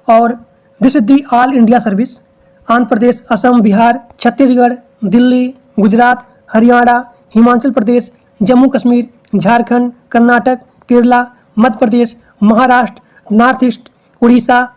और this is the all India service. Andhra Pradesh, Assam, Bihar, Chhattisgarh, Delhi, Gujarat, Haryana, Himachal Pradesh, Jammu Kashmir, Jharkhand, Karnataka, Kerala, Madhya Pradesh, Maharashtra, north east, Orissa.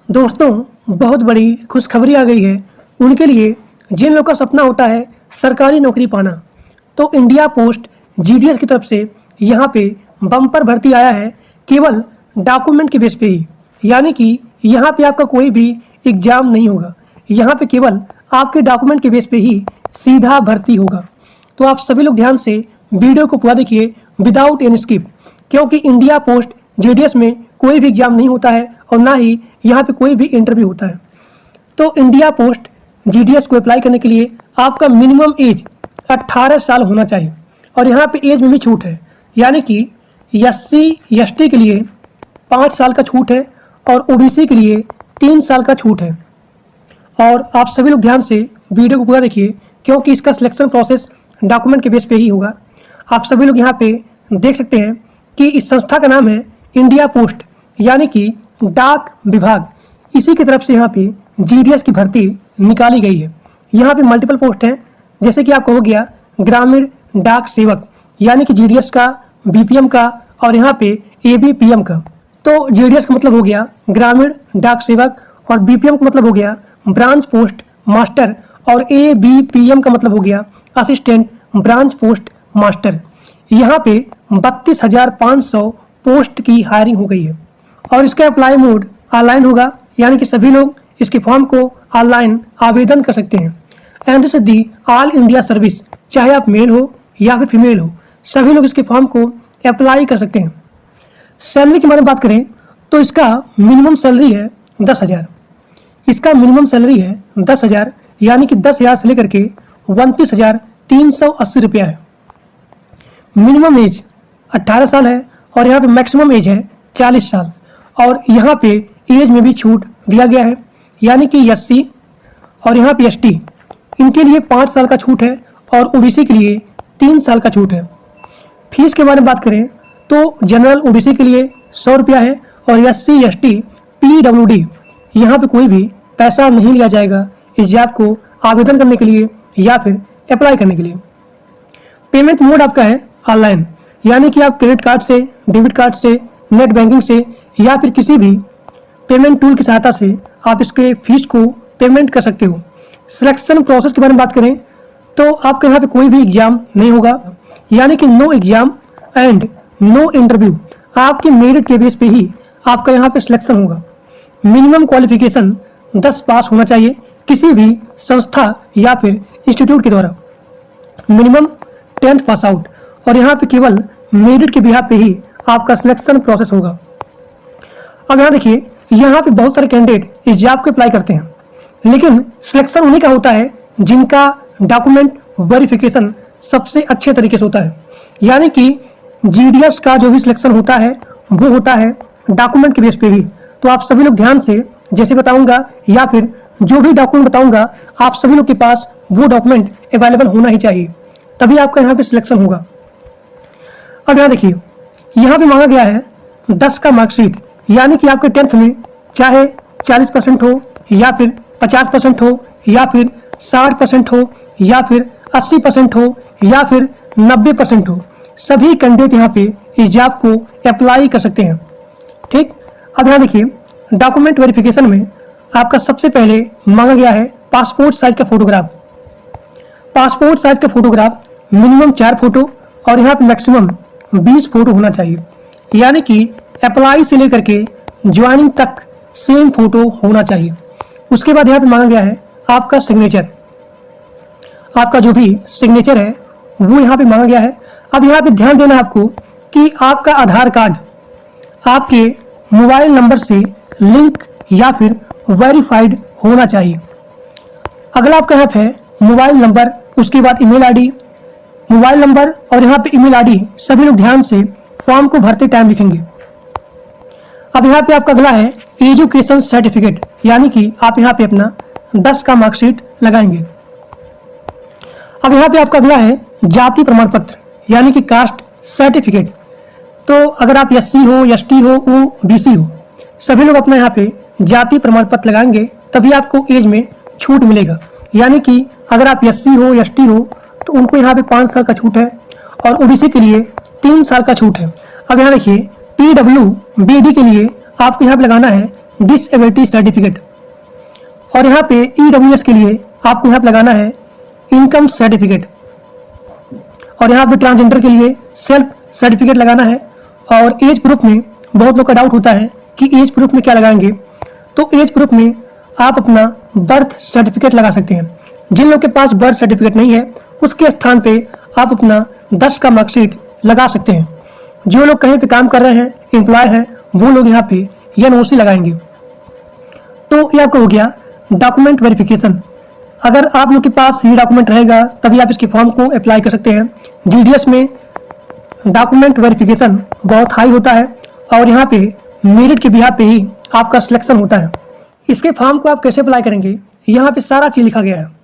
दोस्तों, बहुत बड़ी खुशखबरी आ गई है उनके लिए जिन लोगों का सपना होता है सरकारी नौकरी पाना। तो इंडिया पोस्ट जीडीएस की तरफ से यहाँ पे बम्पर भर्ती आया है केवल डॉक्यूमेंट के बेस पे ही, यानी कि यहाँ पे आपका कोई भी एग्जाम नहीं होगा, यहाँ पे केवल आपके डॉक्यूमेंट के बेस पे ही सीधा भर्ती होगा। तो आप सभी लोग ध्यान से वीडियो को पूरा देखिए विदाउट एनी स्किप, क्योंकि इंडिया पोस्ट जीडीएस में कोई भी एग्जाम नहीं होता है और ना ही यहाँ पे कोई भी इंटरव्यू होता है। तो इंडिया पोस्ट जीडीएस को अप्लाई करने के लिए आपका मिनिमम एज 18 साल होना चाहिए और यहाँ पे एज में भी छूट है, यानी कि एससी एसटी के लिए 5 साल का छूट है और ओबीसी के लिए 3 साल का छूट है। और आप सभी लोग ध्यान से वीडियो को पूरा देखिए, क्योंकि इसका सिलेक्शन प्रोसेस डॉक्यूमेंट के बेस पे ही होगा। आप सभी लोग यहाँ पे देख सकते हैं कि इस संस्था का नाम है इंडिया पोस्ट, यानी कि डाक विभाग। इसी की तरफ से यहाँ पे जीडीएस की भर्ती निकाली गई है। यहाँ पे मल्टीपल पोस्ट हैं, जैसे कि आपको हो गया ग्रामीण डाक सेवक, यानी कि जीडीएस का, बीपीएम का और यहाँ पे एबीपीएम का। तो जीडीएस का मतलब हो गया ग्रामीण डाक सेवक और बीपीएम का मतलब हो गया ब्रांच पोस्ट मास्टर और एबीपीएम का मतलब हो गया असिस्टेंट ब्रांच पोस्ट मास्टर। यहाँ पे 32,500 पोस्ट की हायरिंग हो गई है और इसका अप्लाई मोड ऑनलाइन होगा, यानी कि सभी लोग इसके फॉर्म को ऑनलाइन आवेदन कर सकते हैं। And this is the all India service, चाहे आप मेल हो या फिर फीमेल हो, सभी लोग इसके फॉर्म को अप्लाई कर सकते हैं। सैलरी के बारे में बात करें तो इसका मिनिमम सैलरी है 10,000। इसका मिनिमम सैलरी है 10,000, यानी कि 10,000 से लेकर के 29,380 रुपया है। मिनिमम एज 18 साल है और यहाँ पे मैक्सिमम एज है 40 साल और यहाँ पे एज में भी छूट दिया गया है, यानी कि एससी और यहाँ पे एसटी इनके लिए 5 साल का छूट है और ओबीसी के लिए 3 साल का छूट है। फीस के बारे में बात करें तो जनरल ओबीसी के लिए 100 रुपया है और एससी एसटी पीडब्ल्यूडी यहाँ पे कोई भी पैसा नहीं लिया जाएगा इस जॉब को आवेदन करने के लिए या फिर अप्लाई करने के लिए। पेमेंट मोड आपका है ऑनलाइन, यानी कि आप क्रेडिट कार्ड से, डेबिट कार्ड से, नेट बैंकिंग से या फिर किसी भी पेमेंट टूल की सहायता से आप इसके फीस को पेमेंट कर सकते हो। सिलेक्शन प्रोसेस के बारे में बात करें तो आपके यहाँ पे कोई भी एग्जाम नहीं होगा, यानी कि no exam and no interview. आपके मेरिट के बेस पे ही आपका यहाँ पे सिलेक्शन होगा। मिनिमम क्वालिफिकेशन 10 पास होना चाहिए किसी भी संस्था या फिर इंस्टीट्यूट के द्वारा, मिनिमम 10th पास आउट, और यहाँ पे केवल मेरिट के बिहाफ पे ही आपका सिलेक्शन प्रोसेस होगा। अब यहाँ देखिए, यहाँ पे बहुत सारे कैंडिडेट इस जॉब को अप्लाई करते हैं, लेकिन सिलेक्शन उन्हीं का होता है जिनका डॉक्यूमेंट वेरिफिकेशन सबसे अच्छे तरीके से होता है। यानी कि जीडीएस का जो भी सिलेक्शन होता है वो होता है डॉक्यूमेंट के बेस पे ही। तो आप सभी लोग ध्यान से जैसे बताऊंगा या फिर जो भी डॉक्यूमेंट बताऊंगा आप सभी लोग के पास वो डॉक्यूमेंट अवेलेबल होना ही चाहिए, तभी आपका यहाँ पे सिलेक्शन होगा। अब यहाँ देखिए, यहाँ पे मांगा गया है 10 का मार्कशीट, यानी कि आपके 10th में चाहे 40% हो या फिर 50% हो या फिर 60% हो या फिर 80% हो या फिर 90% हो, सभी कैंडिडेट यहाँ पे इस जॉब को अप्लाई कर सकते हैं। ठीक, अब यहाँ देखिए, डॉक्यूमेंट वेरिफिकेशन में आपका सबसे पहले मांगा गया है पासपोर्ट साइज का फोटोग्राफ। पासपोर्ट साइज का फोटोग्राफ मिनिमम 4 फोटो और यहाँ पे मैक्सिमम 20 फोटो होना चाहिए, यानी कि अप्लाई से लेकर के ज्वाइनिंग तक सेम फोटो होना चाहिए। उसके बाद यहाँ पे मांगा गया है आपका सिग्नेचर। आपका जो भी सिग्नेचर है वो यहाँ पे मांगा गया है। अब यहाँ पे ध्यान देना है आपको कि आपका आधार कार्ड आपके मोबाइल नंबर से लिंक या फिर वेरीफाइड होना चाहिए। अगला आपका यहाँ पे है मोबाइल नंबर, उसके बाद ईमेल आईडी, मोबाइल नंबर और यहाँ पे ईमेल आईडी सभी लोग ध्यान से फॉर्म को भरते टाइम लिखेंगे। अब यहाँ पे आपका अगला है एजुकेशन सर्टिफिकेट, यानी कि आप यहाँ पे अपना 10 का मार्कशीट लगाएंगे। अब यहाँ पे आपका अगला है जाति प्रमाण पत्र, यानी कि कास्ट सर्टिफिकेट। तो अगर आप SC हो, ST हो, OBC हो, सभी लोग अपना यहाँ पे जाति प्रमाण पत्र लगाएंगे, तभी आपको एज में छूट मिलेगा। यानी कि अगर आप SC हो, ST हो, तो उनको यहाँ पे 5 साल का छूट है और OBC के लिए 3 साल का छूट है। अब यहाँ देखिए PWBD के लिए आपको यहाँ पे लगाना है डिसेबिलिटी सर्टिफिकेट, और यहाँ पे EWS के लिए आपको यहाँ पे लगाना है इनकम सर्टिफिकेट, और यहाँ पे ट्रांसजेंडर के लिए सेल्फ सर्टिफिकेट लगाना है। और एज प्रूफ में बहुत लोग का डाउट होता है कि एज प्रूफ में क्या लगाएंगे, तो एज प्रूफ में आप अपना बर्थ सर्टिफिकेट लगा सकते हैं। जिन लोग के पास बर्थ सर्टिफिकेट नहीं है, उसके स्थान पे आप अपना 10 का मार्कशीट लगा सकते हैं। जो लोग कहीं पे काम कर रहे हैं, एम्प्लॉय हैं, वो लोग यहाँ पे NOC लगाएंगे। तो ये आपका हो गया डॉक्यूमेंट वेरिफिकेशन। अगर आप लोग के पास ये डॉक्यूमेंट रहेगा तभी आप इसके फॉर्म को अप्लाई कर सकते हैं। GDS में डॉक्यूमेंट वेरिफिकेशन बहुत हाई होता है और यहाँ पे मेरिट के बिहार पे ही आपका सिलेक्शन होता है। इसके फॉर्म को आप कैसे अप्लाई करेंगे, यहाँ पे सारा चीज लिखा गया है।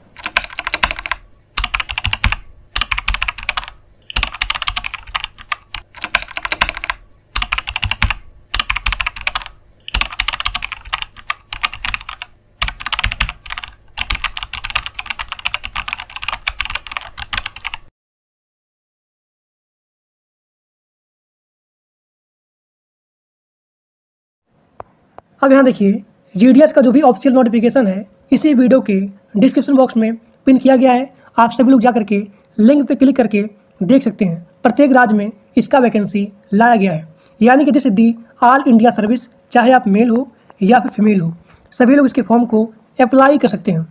अब यहाँ देखिए GDS का जो भी ऑफिशियल नोटिफिकेशन है इसी वीडियो के डिस्क्रिप्शन बॉक्स में पिन किया गया है। आप सभी लोग जा करके लिंक पे क्लिक करके देख सकते हैं। प्रत्येक राज्य में इसका वैकेंसी लाया गया है, यानी कि सिद्धि ऑल इंडिया सर्विस, चाहे आप मेल हो या फिर फीमेल हो, सभी लोग इसके फॉर्म को अप्लाई कर सकते हैं।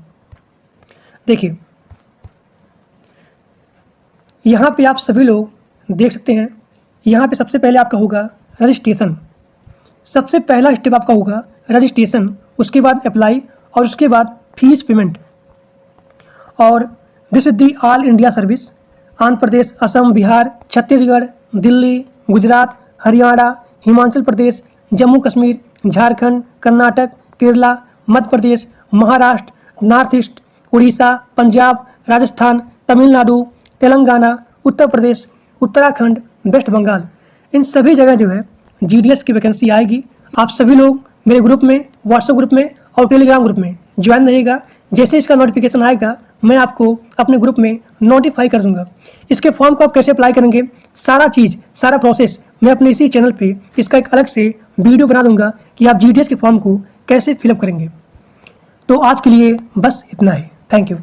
देखिए यहाँ पे आप सभी लोग देख सकते हैं, यहाँ पे सबसे पहले आपका होगा रजिस्ट्रेशन। सबसे पहला स्टेप आपका होगा रजिस्ट्रेशन, उसके बाद अप्लाई और उसके बाद फीस पेमेंट। और this is the all India service Andhra Pradesh, Assam, Bihar, Chhattisgarh, Delhi, Gujarat, Haryana, Himachal Pradesh, Jammu Kashmir, Jharkhand, Karnataka, Kerala, Madhya Pradesh, Maharashtra, north east, Orissa, Punjab, Rajasthan, Tamil Nadu, Telangana, Uttar Pradesh, Uttarakhand, west Bengal, इन सभी जगह जो है GDS की वैकेंसी आएगी। आप सभी लोग मेरे ग्रुप में, व्हाट्सएप ग्रुप में और टेलीग्राम ग्रुप में ज्वाइन रहिएगा। जैसे इसका नोटिफिकेशन आएगा मैं आपको अपने ग्रुप में नोटिफाई कर दूंगा। इसके फॉर्म को आप कैसे अप्लाई करेंगे, सारा चीज़, सारा प्रोसेस मैं अपने इसी चैनल पे इसका एक अलग से वीडियो बना दूंगा कि आप GDS के फॉर्म को कैसे फिलअप करेंगे। तो आज के लिए बस इतना ही। Thank you.